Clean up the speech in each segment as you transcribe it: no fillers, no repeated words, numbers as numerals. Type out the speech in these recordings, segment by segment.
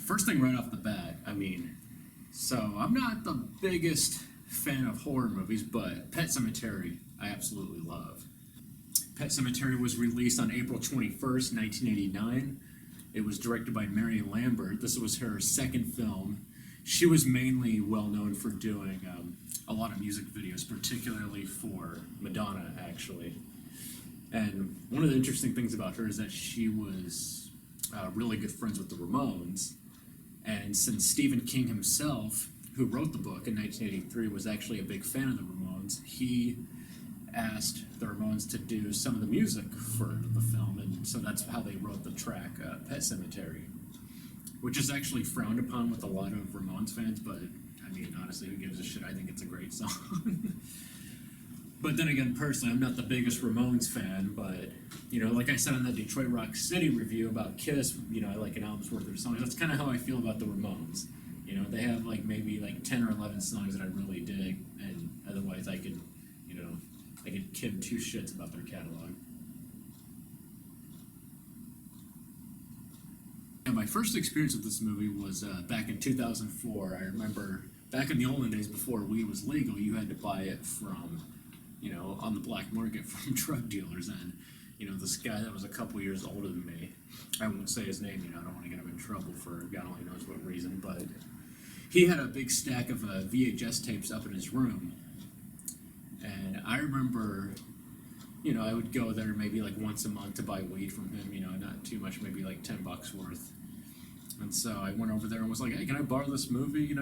First thing right off the bat, so I'm not the biggest fan of horror movies, but Pet Sematary I absolutely love. Pet Sematary was released on April 21st, 1989. It was directed by Marion Lambert. This was her second film. She was mainly well known for doing a lot of music videos, particularly for Madonna, actually. And one of the interesting things about her is that she was really good friends with the Ramones. And since Stephen King himself, who wrote the book in 1983, was actually a big fan of the Ramones, he asked the Ramones to do some of the music for the film, and so that's how they wrote the track Pet Sematary, which is actually frowned upon with a lot of Ramones fans, but honestly, who gives a shit? I think it's a great song. But then again, personally, I'm not the biggest Ramones fan, but, like I said on that Detroit Rock City review about Kiss, I like an album's worth of songs. That's kind of how I feel about the Ramones. They have maybe 10 or 11 songs that I really dig, and otherwise I could give two shits about their catalog. And my first experience with this movie was back in 2004. I remember back in the olden days before weed was legal, you had to buy it from, on the black market from drug dealers. And, this guy that was a couple years older than me, I won't say his name, I don't want to get him in trouble for God only knows what reason, but he had a big stack of VHS tapes up in his room. And I remember, I would go there maybe once a month to buy weed from him, not too much, maybe $10 worth. And so I went over there and was like, hey, can I borrow this movie,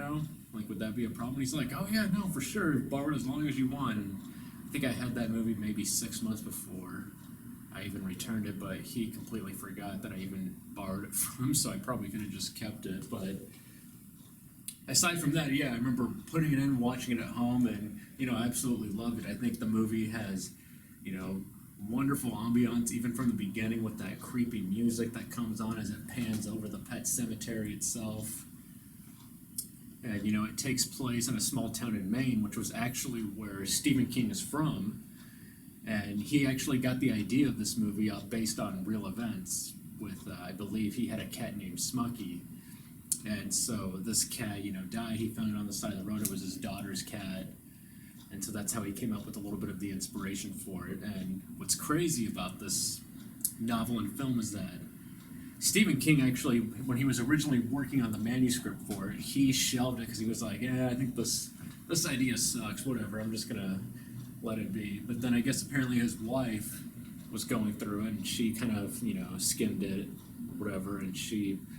would that be a problem? He's like, oh yeah, no, for sure, borrow it as long as you want. And I think I had that movie maybe 6 months before I even returned it, but he completely forgot that I even borrowed it from him, so I probably could have just kept it. But aside from that, yeah, I remember putting it in, watching it at home, and, I absolutely loved it. I think the movie has, wonderful ambiance, even from the beginning with that creepy music that comes on as it pans over the pet cemetery itself. And, it takes place in a small town in Maine, which was actually where Stephen King is from. And he actually got the idea of this movie based on real events with, I believe he had a cat named Smucky. And so this cat, died. He found it on the side of the road. It was his daughter's cat. And so that's how he came up with a little bit of the inspiration for it. And what's crazy about this novel and film is that Stephen King actually, when he was originally working on the manuscript for it, he shelved it because he was like, yeah, I think this idea sucks, whatever, I'm just going to let it be. But then I guess apparently his wife was going through it, and she kind of, skimmed it, whatever, and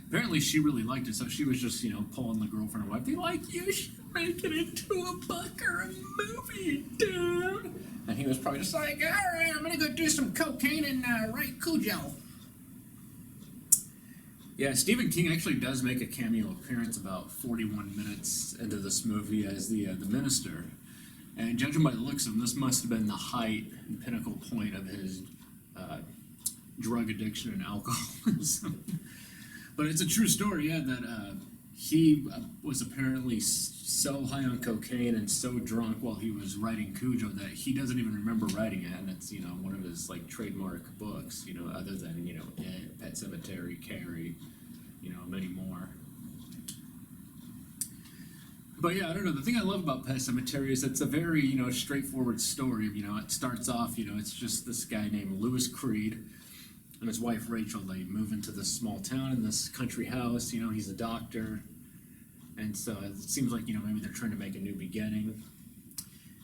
apparently she really liked it, so she was just, pulling the girlfriend or wife, be like, you should make it into a book or a movie, dude. And he was probably just like, all right, I'm gonna go do some cocaine and write Cujo. Yeah, Stephen King actually does make a cameo appearance about 41 minutes into this movie as the minister. And judging by the looks of him, this must have been the height and pinnacle point of his drug addiction and alcoholism. But it's a true story, yeah, that he was apparently so high on cocaine and so drunk while he was writing Cujo that he doesn't even remember writing it, and it's, one of his, trademark books, other than, It, Pet Sematary, Carrie, many more. But yeah, I don't know, the thing I love about Pet Sematary is it's a very, straightforward story. It starts off, it's just this guy named Lewis Creed and his wife Rachel. They move into this small town in this country house. He's a doctor, and so it seems like maybe they're trying to make a new beginning.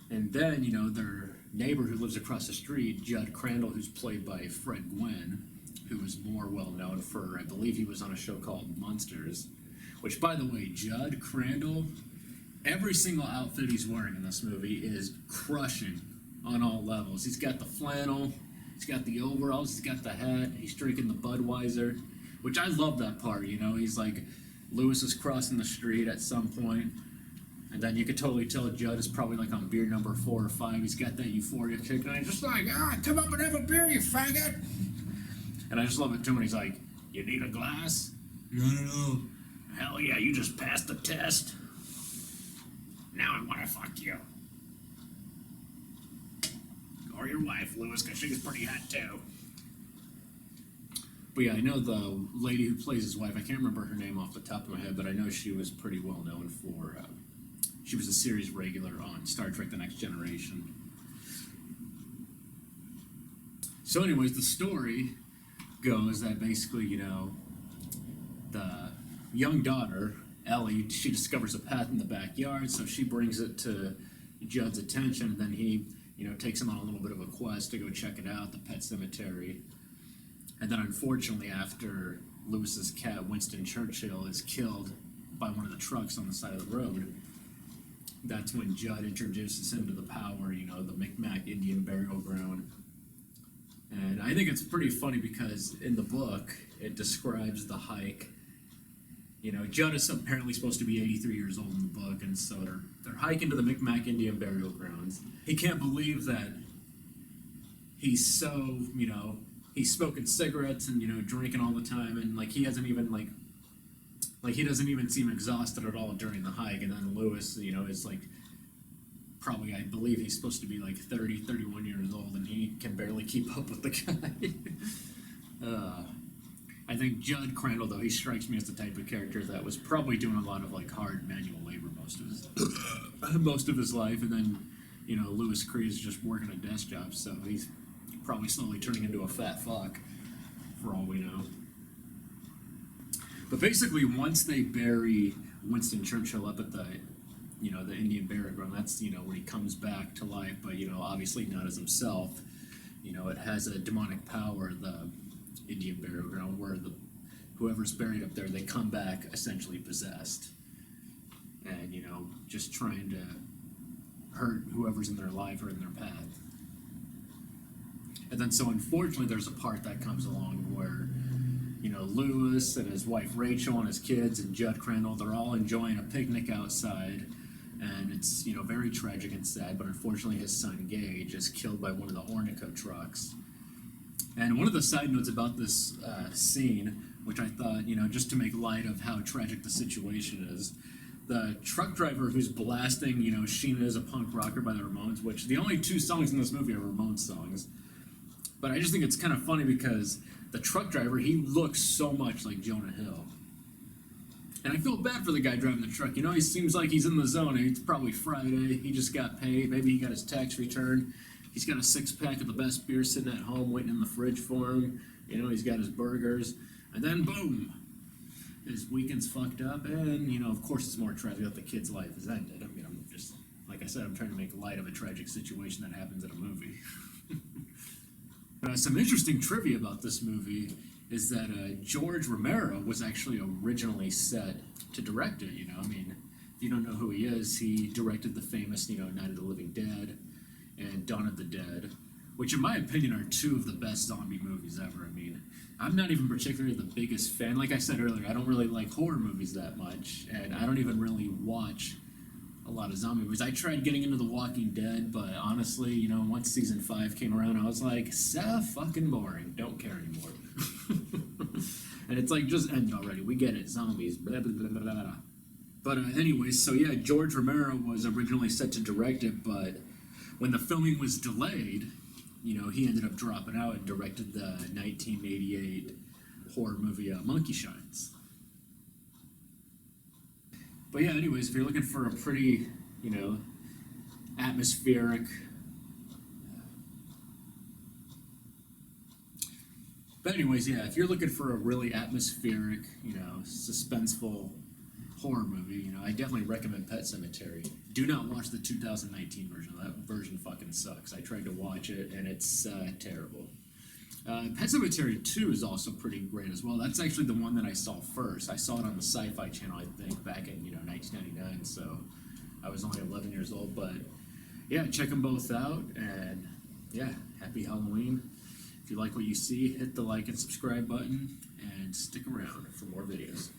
And then their neighbor who lives across the street, Judd Crandall, who's played by Fred Gwynne, who is more well known for, I believe he was on a show called Monsters, which, by the way, Judd Crandall, every single outfit he's wearing in this movie is crushing on all levels. He's got the flannel, he's got the overalls, he's got the hat, he's drinking the Budweiser, which I love that part, he's like, Lewis is crossing the street at some point, and then you could totally tell Judd is probably on beer number 4 or 5, he's got that euphoria kick, and he's just like, come up and have a beer, you faggot! And I just love it too when he's like, you need a glass? No. Hell yeah, you just passed the test. Now I want to fuck you. Or your wife, Lewis, because she's pretty hot too. But yeah, I know the lady who plays his wife. I can't remember her name off the top of my head, but I know she was pretty well known for. She was a series regular on Star Trek: The Next Generation. So, anyways, the story goes that basically, the young daughter, Ellie, she discovers a path in the backyard, so she brings it to Judd's attention, and then he, takes him on a little bit of a quest to go check it out, the Pet Sematary. And then, unfortunately, after Lewis's cat, Winston Churchill, is killed by one of the trucks on the side of the road, that's when Judd introduces him to the power, the Micmac Indian burial ground. And I think it's pretty funny because in the book, it describes the hike. Judd is apparently supposed to be 83 years old in the book, and so they're hiking to the Micmac Indian burial grounds. He can't believe that he's so, he's smoking cigarettes and, drinking all the time, and, he hasn't even, he doesn't even seem exhausted at all during the hike, and then Lewis, is, probably, I believe he's supposed to be, 30, 31 years old, and he can barely keep up with the guy. I think Judd Crandall, though, he strikes me as the type of character that was probably doing a lot of, hard manual labor most of his life, and then, Lewis Cree is just working a desk job, so he's probably slowly turning into a fat fuck, for all we know. But basically, once they bury Winston Churchill up at the Indian burial ground, that's, when he comes back to life, but, obviously not as himself. It has a demonic power, the Indian burial ground, where whoever's buried up there, they come back essentially possessed. And, just trying to hurt whoever's in their life or in their path. And then, so unfortunately, there's a part that comes along where, Lewis and his wife Rachel and his kids and Judd Crandall, they're all enjoying a picnic outside. And it's, very tragic and sad, but unfortunately his son Gage is killed by one of the Ornico trucks. And one of the side notes about this scene, which I thought, just to make light of how tragic the situation is, the truck driver who's blasting, Sheena is a Punk Rocker by the Ramones, which the only two songs in this movie are Ramones songs. But I just think it's kind of funny because the truck driver, he looks so much like Jonah Hill. And I feel bad for the guy driving the truck. He seems like he's in the zone. It's probably Friday. He just got paid. Maybe he got his tax return. He's got a six-pack of the best beer sitting at home waiting in the fridge for him. He's got his burgers. And then, boom, his weekend's fucked up. And, of course, it's more tragic that the kid's life has ended. I'm just, like I said, I'm trying to make light of a tragic situation that happens in a movie. Some interesting trivia about this movie is that George Romero was actually originally set to direct it, if you don't know who he is, he directed the famous, Night of the Living Dead and Dawn of the Dead, which in my opinion are two of the best zombie movies ever. I'm not even particularly the biggest fan. Like I said earlier, I don't really like horror movies that much, and I don't even really watch a lot of zombie movies. I tried getting into The Walking Dead, but honestly, once season 5 came around, I was like, so fucking boring. Don't care anymore. And it's like, just end already. We get it. Zombies. Blah, blah, blah, blah, blah. But anyways, so yeah, George Romero was originally set to direct it, but when the filming was delayed, he ended up dropping out and directed the 1988 horror movie Monkey Shines. But yeah, anyways, if you're looking for a pretty, atmospheric, if you're looking for a really atmospheric, suspenseful horror movie, I definitely recommend Pet Sematary. Do not watch the 2019 version. That version fucking sucks. I tried to watch it, and it's terrible. Pet Sematary 2 is also pretty great as well. That's actually the one that I saw first. I saw it on the Sci-Fi Channel, I think, back in 1999. So I was only 11 years old. But yeah, check them both out. And yeah, happy Halloween. If you like what you see, hit the like and subscribe button and stick around for more videos.